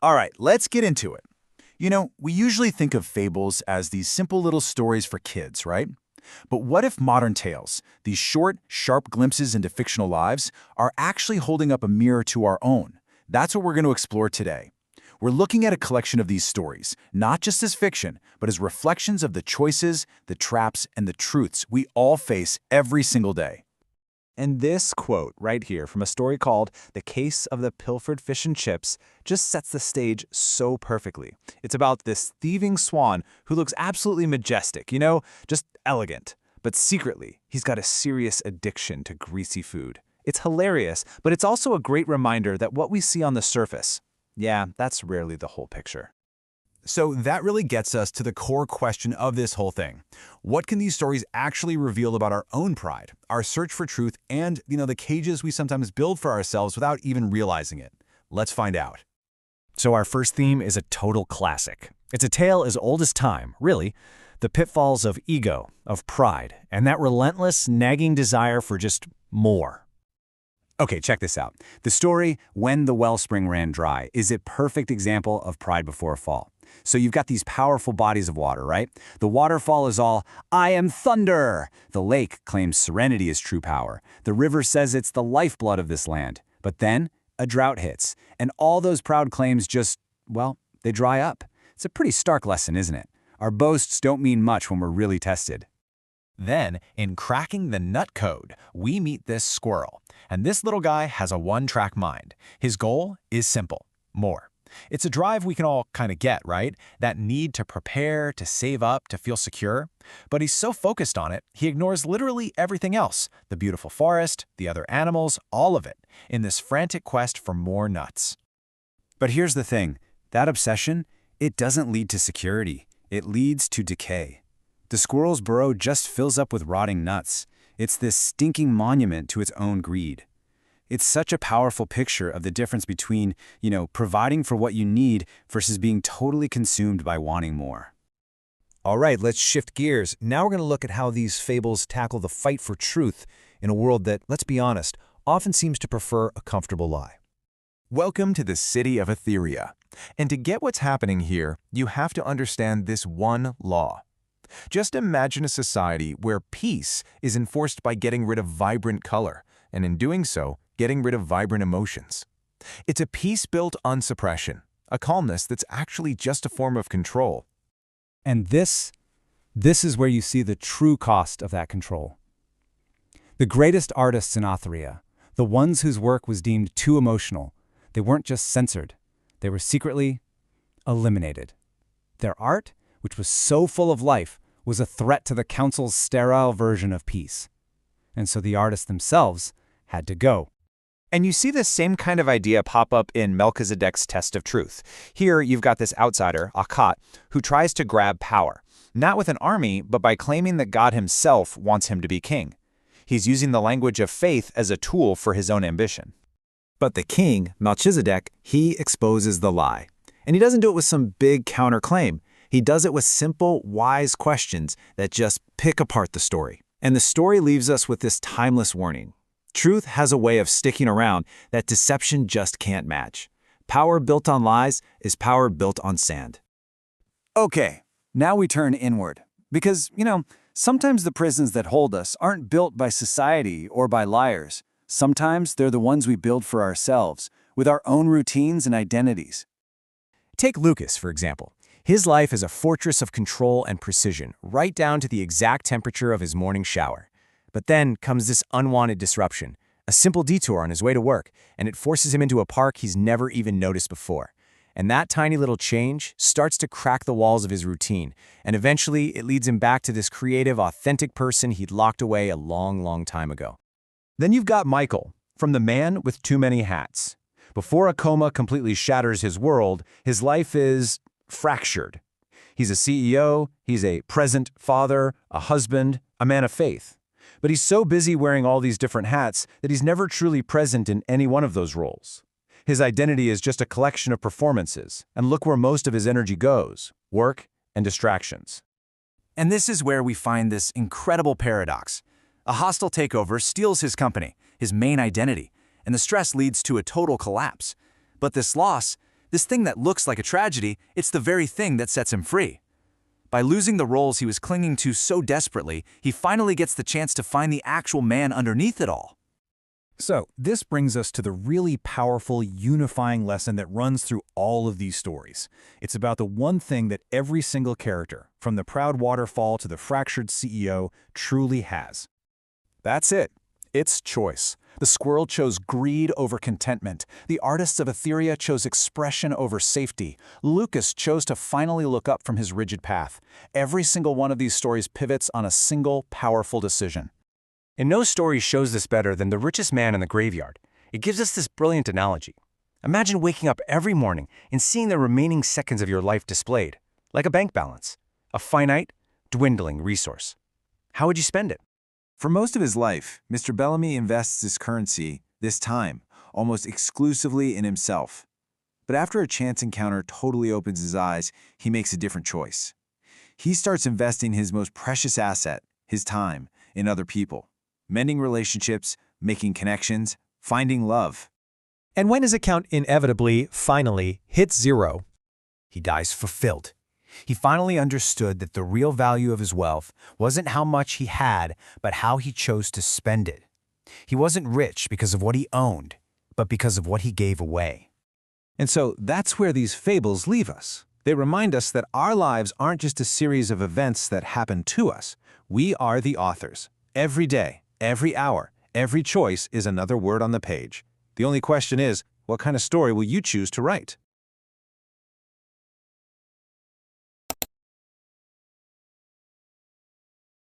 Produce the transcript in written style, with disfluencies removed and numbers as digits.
All right, let's get into it. We usually think of fables as these simple little stories for kids, right? But what if modern tales, these short, sharp glimpses into fictional lives, are actually holding up a mirror to our own? That's what we're going to explore today. We're looking at a collection of these stories, not just as fiction, but as reflections of the choices, the traps, and the truths we all face every single day. And this quote right here from a story called The Case of the Pilfered Fish and Chips just sets the stage so perfectly. It's about this thieving swan who looks absolutely majestic, just elegant. But secretly, he's got a serious addiction to greasy food. It's hilarious, but it's also a great reminder that what we see on the surface, yeah, that's rarely the whole picture. So that really gets us to the core question of this whole thing. What can these stories actually reveal about our own pride, our search for truth, and, the cages we sometimes build for ourselves without even realizing it? Let's find out. So our first theme is a total classic. It's a tale as old as time, really. The pitfalls of ego, of pride, and that relentless, nagging desire for just more. Okay, check this out. The story, When the Wellspring Ran Dry, is a perfect example of pride before a fall. So you've got these powerful bodies of water, right? The waterfall is all, "I am thunder." The lake claims serenity is true power. The river says it's the lifeblood of this land. But then, a drought hits, and all those proud claims just, they dry up. It's a pretty stark lesson, isn't it? Our boasts don't mean much when we're really tested. Then, in cracking the nut code, we meet this squirrel. And this little guy has a one-track mind. His goal is simple: more. It's a drive we can all kind of get, right? That need to prepare, to save up, to feel secure. But he's so focused on it, he ignores literally everything else: the beautiful forest, the other animals, all of it, in this frantic quest for more nuts. But here's the thing. That obsession, it doesn't lead to security. It leads to decay. The squirrel's burrow just fills up with rotting nuts. It's this stinking monument to its own greed. It's such a powerful picture of the difference between, providing for what you need versus being totally consumed by wanting more. All right, let's shift gears. Now we're going to look at how these fables tackle the fight for truth in a world that, let's be honest, often seems to prefer a comfortable lie. Welcome to the city of Etheria. And to get what's happening here, you have to understand this one law. Just imagine a society where peace is enforced by getting rid of vibrant color, and in doing so, getting rid of vibrant emotions. It's a peace built on suppression, a calmness that's actually just a form of control. And this is where you see the true cost of that control. The greatest artists in Etheria, the ones whose work was deemed too emotional, they weren't just censored, they were secretly eliminated. Their art, which was so full of life, was a threat to the council's sterile version of peace. And so the artists themselves had to go. And you see this same kind of idea pop up in Melchizedek's test of truth. Here, you've got this outsider, Akkad, who tries to grab power, not with an army, but by claiming that God himself wants him to be king. He's using the language of faith as a tool for his own ambition. But the king, Melchizedek, he exposes the lie. And he doesn't do it with some big counterclaim. He does it with simple, wise questions that just pick apart the story. And the story leaves us with this timeless warning. Truth has a way of sticking around that deception just can't match. Power built on lies is power built on sand. Okay, now we turn inward. Because, sometimes the prisons that hold us aren't built by society or by liars. Sometimes they're the ones we build for ourselves, with our own routines and identities. Take Lucas, for example. His life is a fortress of control and precision, right down to the exact temperature of his morning shower. But then comes this unwanted disruption, a simple detour on his way to work, and it forces him into a park he's never even noticed before. And that tiny little change starts to crack the walls of his routine, and eventually it leads him back to this creative, authentic person he'd locked away a long, long time ago. Then you've got Michael, from the man with too many hats. Before a coma completely shatters his world, his life is fractured. He's a CEO, he's a present father, a husband, a man of faith. But he's so busy wearing all these different hats that he's never truly present in any one of those roles. His identity is just a collection of performances, and look where most of his energy goes: work and distractions. And this is where we find this incredible paradox. A hostile takeover steals his company, his main identity, and the stress leads to a total collapse. But this loss, This thing that looks like a tragedy, it's the very thing that sets him free. By losing the roles he was clinging to so desperately, he finally gets the chance to find the actual man underneath it all. So, this brings us to the really powerful, unifying lesson that runs through all of these stories. It's about the one thing that every single character, from the proud waterfall to the fractured CEO, truly has. That's it. It's choice. The squirrel chose greed over contentment. The artists of Etheria chose expression over safety. Lucas chose to finally look up from his rigid path. Every single one of these stories pivots on a single, powerful decision. And no story shows this better than The Richest Man in the Graveyard. It gives us this brilliant analogy. Imagine waking up every morning and seeing the remaining seconds of your life displayed, like a bank balance, a finite, dwindling resource. How would you spend it? For most of his life, Mr. Bellamy invests his currency, this time, almost exclusively in himself. But after a chance encounter totally opens his eyes, he makes a different choice. He starts investing his most precious asset, his time, in other people, mending relationships, making connections, finding love. And when his account inevitably, finally, hits zero, he dies fulfilled. He finally understood that the real value of his wealth wasn't how much he had, but how he chose to spend it. He wasn't rich because of what he owned, but because of what he gave away. And so that's where these fables leave us. They remind us that our lives aren't just a series of events that happen to us. We are the authors. Every day, every hour, every choice is another word on the page. The only question is, what kind of story will you choose to write?